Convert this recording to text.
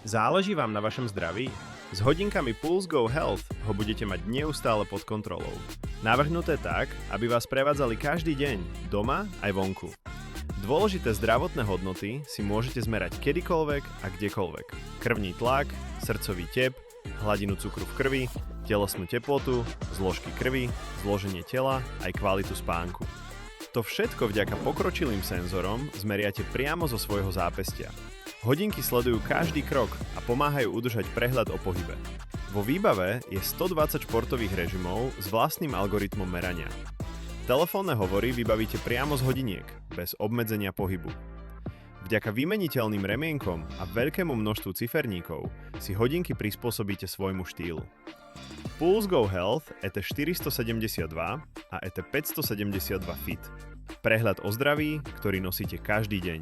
Záleží vám na vašom zdraví? S hodinkami Pulse Go Health ho budete mať neustále pod kontrolou. Navrhnuté tak, aby vás prevádzali každý deň, doma aj vonku. Dôležité zdravotné hodnoty si môžete zmerať kedykoľvek a kdekoľvek. Krvný tlak, srdcový tep, hladinu cukru v krvi, telesnú teplotu, zložky krvi, zloženie tela aj kvalitu spánku. To všetko vďaka pokročilým senzorom zmeriate priamo zo svojho zápestia. Hodinky sledujú každý krok a pomáhajú udržať prehľad o pohybe. Vo výbave je 120 športových režimov s vlastným algoritmom merania. Telefónne hovory vybavíte priamo z hodiniek, bez obmedzenia pohybu. Vďaka vymeniteľným remienkom a veľkému množstvu ciferníkov si hodinky prispôsobíte svojmu štýlu. Pulse Go Health ET472 a ET572 Fit. Prehľad o zdraví, ktorý nosíte každý deň.